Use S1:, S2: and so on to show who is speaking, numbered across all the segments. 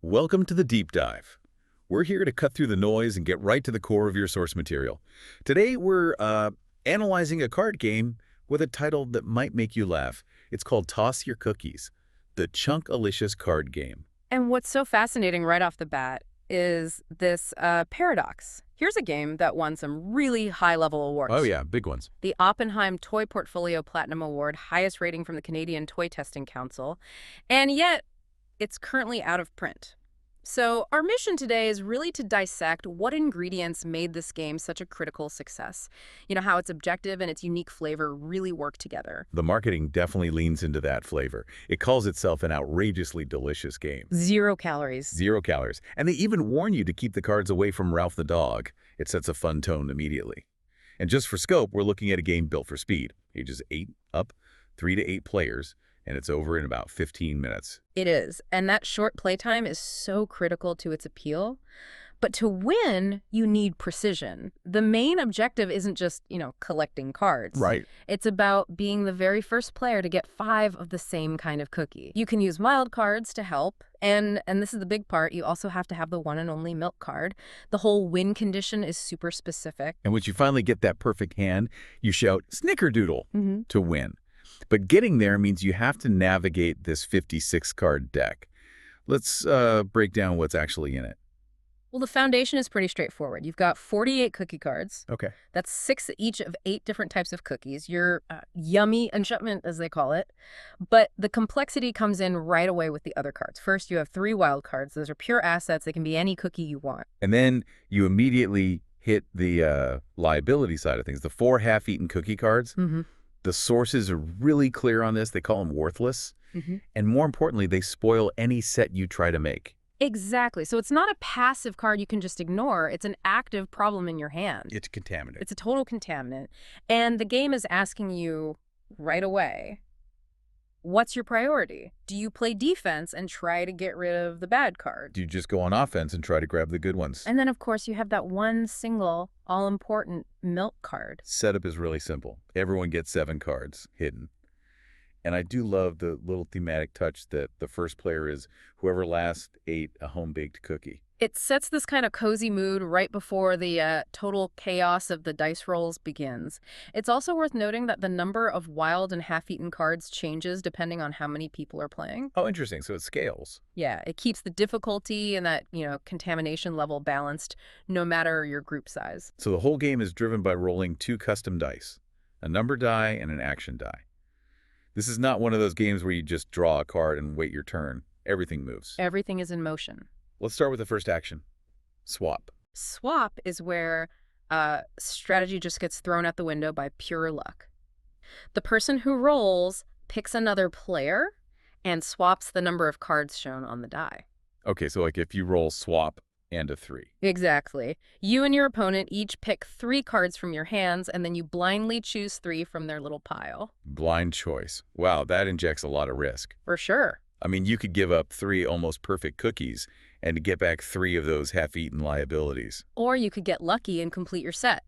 S1: Welcome to the Deep Dive. We're here to cut through the noise and get right to the core of your source material. Today, we're analyzing a card game with a title that might make you laugh. It's called Toss Your Cookies, the Chunkalicious card game.
S2: And what's so fascinating right off the bat is this paradox. Here's a game that won some really high-level awards.
S1: Oh yeah, big ones.
S2: The Oppenheim Toy Portfolio Platinum Award, highest rating from the Canadian Toy Testing Council, and yet it's currently out of print. So our mission today is really to dissect what ingredients made this game such a critical success. You know, how its objective and its unique flavor really work together.
S1: The marketing definitely leans into that flavor. It calls itself an outrageously delicious game.
S2: 0 calories.
S1: 0 calories. And they even warn you to keep the cards away from Ralph the dog. It sets a fun tone immediately. And just for scope, we're looking at a game built for speed. Ages 8 up, 3 to 8 players, and it's over in about 15 minutes.
S2: It is, and that short playtime is so critical to its appeal. But to win, you need precision. The main objective isn't just, collecting cards.
S1: Right.
S2: It's about being the very first player to get 5 of the same kind of cookie. You can use mild cards to help, and this is the big part, you also have to have the one and only milk card. The whole win condition is super specific.
S1: And once you finally get that perfect hand, you shout snickerdoodle to win. But getting there means you have to navigate this 56-card deck. Let's break down what's actually in it.
S2: Well, the foundation is pretty straightforward. You've got 48 cookie cards.
S1: Okay.
S2: That's 6 each of 8 different types of cookies. Your yummy enchantment, as they call it. But the complexity comes in right away with the other cards. First, you have 3 wild cards. Those are pure assets. They can be any cookie you want.
S1: And then you immediately hit the liability side of things. The 4 half-eaten cookie cards. The sources are really clear on this. They call them worthless. And more importantly, they spoil any set you try to make.
S2: Exactly. So it's not a passive card you can just ignore. It's an active problem in your hand.
S1: It's contaminant.
S2: It's a total contaminant. And the game is asking you right away, what's your priority? Do you play defense and try to get rid of the bad cards?
S1: Do you just go on offense and try to grab the good ones?
S2: And then, of course, you have that one single, all-important milk card.
S1: Setup is really simple. Everyone gets 7 cards hidden. And I do love the little thematic touch that the first player is whoever last ate a home-baked cookie.
S2: It sets this kind of cozy mood right before the total chaos of the dice rolls begins. It's also worth noting that the number of wild and half-eaten cards changes depending on how many people are playing.
S1: Oh, interesting. So it scales.
S2: Yeah, it keeps the difficulty and that, contamination level balanced no matter your group size.
S1: So the whole game is driven by rolling 2 custom dice, a number die and an action die. This is not one of those games where you just draw a card and wait your turn. Everything moves.
S2: Everything is in motion.
S1: Let's start with the first action, swap.
S2: Swap is where strategy just gets thrown out the window by pure luck. The person who rolls picks another player and swaps the number of cards shown on the die.
S1: Okay, so like if you roll swap and a 3.
S2: Exactly. You and your opponent each pick 3 cards from your hands, and then you blindly choose 3 from their little pile.
S1: Blind choice. Wow, that injects a lot of risk.
S2: For sure.
S1: I mean, you could give up 3 almost perfect cookies and get back 3 of those half-eaten liabilities.
S2: Or you could get lucky and complete your set.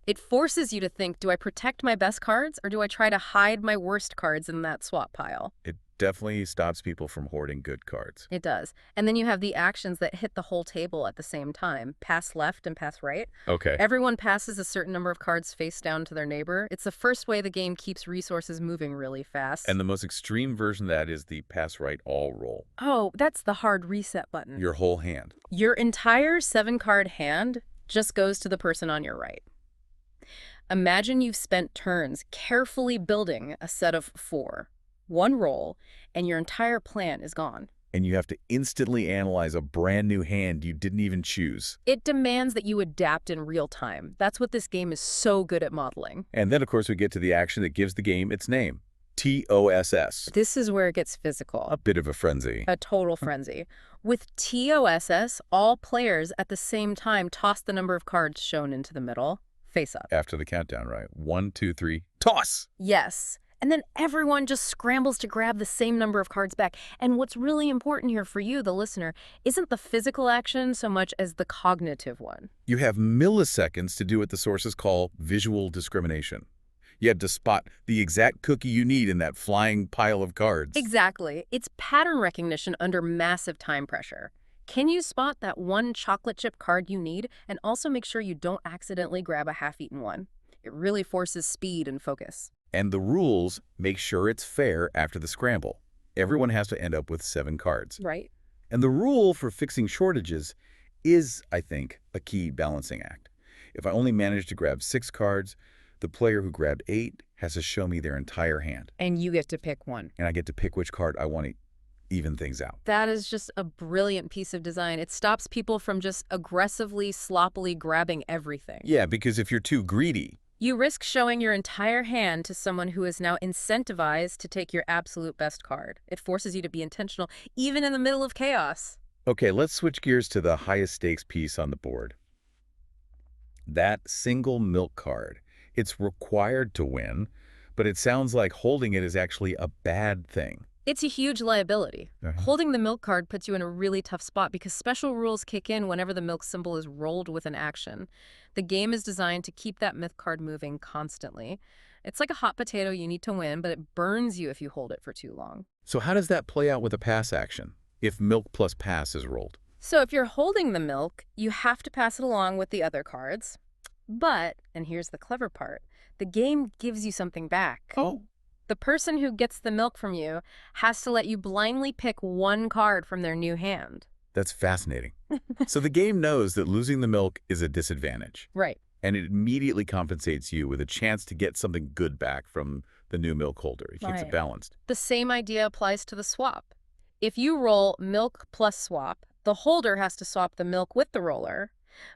S2: It forces you to think, do I protect my best cards, or do I try to hide my worst cards in that swap pile?
S1: It definitely stops people from hoarding good cards.
S2: It does. And then you have the actions that hit the whole table at the same time. Pass left and pass right.
S1: Okay.
S2: Everyone passes a certain number of cards face down to their neighbor. It's the first way the game keeps resources moving really fast.
S1: And the most extreme version of that is the pass right all roll.
S2: Oh, that's the hard reset button.
S1: Your whole hand.
S2: Your entire 7-card hand just goes to the person on your right. Imagine you've spent turns carefully building a set of 4. 1 roll, and your entire plan is gone.
S1: And you have to instantly analyze a brand new hand you didn't even choose.
S2: It demands that you adapt in real time. That's what this game is so good at modeling.
S1: And then, of course, we get to the action that gives the game its name. TOSS.
S2: This is where it gets physical.
S1: A bit of a frenzy.
S2: A total frenzy. With TOSS, all players at the same time toss the number of cards shown into the middle, face up.
S1: After the countdown, right? 1, 2, 3, toss!
S2: Yes. And then everyone just scrambles to grab the same number of cards back. And what's really important here for you, the listener, isn't the physical action so much as the cognitive one.
S1: You have milliseconds to do what the sources call visual discrimination. You have to spot the exact cookie you need in that flying pile of cards.
S2: Exactly. It's pattern recognition under massive time pressure. Can you spot that one chocolate chip card you need and also make sure you don't accidentally grab a half-eaten one? It really forces speed and focus.
S1: And the rules make sure it's fair after the scramble. Everyone has to end up with 7 cards.
S2: Right.
S1: And the rule for fixing shortages is, I think, a key balancing act. If I only manage to grab 6 cards, the player who grabbed 8 has to show me their entire hand.
S2: And you get to pick one.
S1: And I get to pick which card I want to even things out.
S2: That is just a brilliant piece of design. It stops people from just aggressively, sloppily grabbing everything.
S1: Yeah, because if you're too greedy,
S2: You risk showing your entire hand to someone who is now incentivized to take your absolute best card. It forces you to be intentional, even in the middle of chaos.
S1: okay, let's switch gears to the highest stakes piece on the board. That single milk card. It's required to win, but it sounds like holding it is actually a bad thing.
S2: It's a huge liability. Holding the milk card puts you in a really tough spot because special rules kick in whenever the milk symbol is rolled with an action. The game is designed to keep that milk card moving constantly. It's like a hot potato you need to win, but it burns you if you hold it for too long.
S1: So how does that play out with a pass action, if milk plus pass is rolled?
S2: So if you're holding the milk, you have to pass it along with the other cards. But, and here's the clever part, the game gives you something back.
S1: Oh.
S2: The person who gets the milk from you has to let you blindly pick one card from their new hand.
S1: That's fascinating. So the game knows that losing the milk is a disadvantage,
S2: Right.
S1: and it immediately compensates you with a chance to get something good back from the new milk holder. It keeps it
S2: Right.
S1: balanced.
S2: The same idea applies to the swap. If you roll milk plus swap, the holder has to swap the milk with the roller,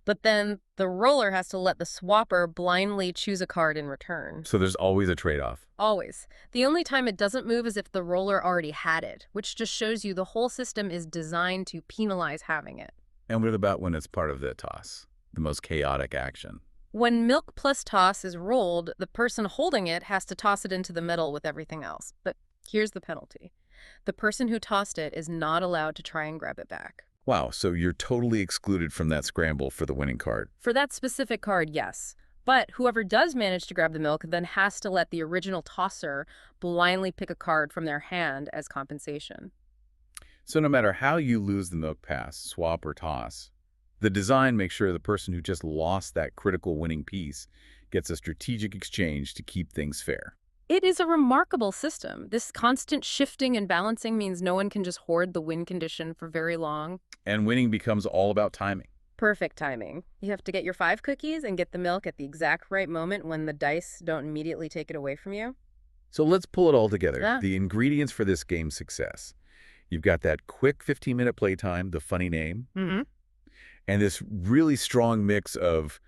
S2: but then the roller has to let the swapper blindly choose a card in return.
S1: So there's always a trade-off.
S2: Always. The only time it doesn't move is if the roller already had it, which just shows you the whole system is designed to penalize having it.
S1: And what about when it's part of the toss, the most chaotic action?
S2: When milk plus toss is rolled, the person holding it has to toss it into the middle with everything else. But here's the penalty. The person who tossed it is not allowed to try and grab it back.
S1: Wow, so you're totally excluded from that scramble for the winning card.
S2: For that specific card, yes. But whoever does manage to grab the milk then has to let the original tosser blindly pick a card from their hand as compensation.
S1: So no matter how you lose the milk pass, swap, or toss, the design makes sure the person who just lost that critical winning piece gets a strategic exchange to keep things fair.
S2: It is a remarkable system. This constant shifting and balancing means no one can just hoard the win condition for very long.
S1: And winning becomes all about timing.
S2: Perfect timing. You have to get your 5 cookies and get the milk at the exact right moment when the dice don't immediately take it away from you.
S1: So let's pull it all together.
S2: Yeah.
S1: The ingredients for this game's success. You've got that quick 15-minute playtime, the funny name,
S2: Mm-hmm.
S1: and this really strong mix of,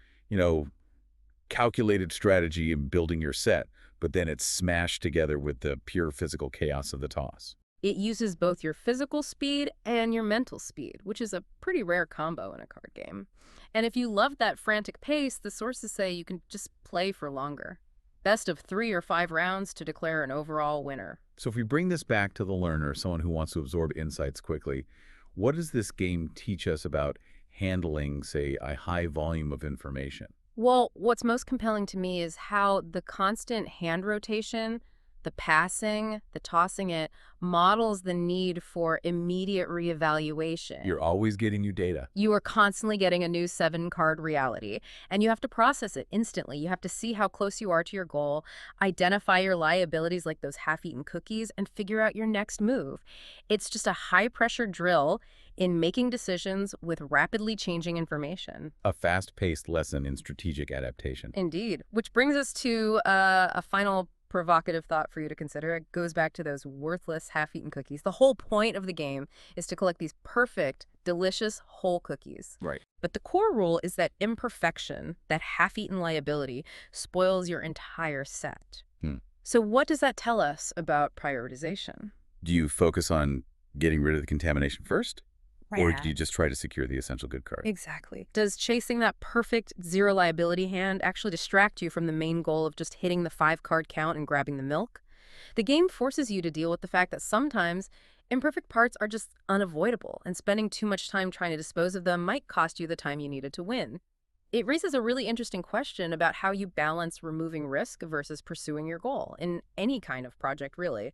S1: calculated strategy in building your set, but then it's smashed together with the pure physical chaos of the toss.
S2: It uses both your physical speed and your mental speed, which is a pretty rare combo in a card game. And if you love that frantic pace, the sources say you can just play for longer. Best of 3 or 5 rounds to declare an overall winner.
S1: So if we bring this back to the learner, someone who wants to absorb insights quickly, what does this game teach us about handling, say, a high volume of information?
S2: Well, what's most compelling to me is how the constant hand rotation, the passing, the tossing it, models the need for immediate reevaluation.
S1: You're always getting new data.
S2: You are constantly getting a new 7-card reality, and you have to process it instantly. You have to see how close you are to your goal, identify your liabilities like those half-eaten cookies, and figure out your next move. It's just a high-pressure drill in making decisions with rapidly changing information.
S1: A fast-paced lesson in strategic adaptation.
S2: Indeed. Which brings us to a final provocative thought for you to consider. It goes back to those worthless half-eaten cookies. The whole point of the game is to collect these perfect, delicious, whole cookies.
S1: Right.
S2: But the core rule is that imperfection, that half-eaten liability, spoils your entire set. So what does that tell us about prioritization?
S1: Do you focus on getting rid of the contamination first? Or
S2: Yeah.
S1: do you just try to secure the essential good card?
S2: Exactly. Does chasing that perfect zero liability hand actually distract you from the main goal of just hitting the 5-card count and grabbing the milk? The game forces you to deal with the fact that sometimes imperfect parts are just unavoidable, and spending too much time trying to dispose of them might cost you the time you needed to win. It raises a really interesting question about how you balance removing risk versus pursuing your goal in any kind of project, really.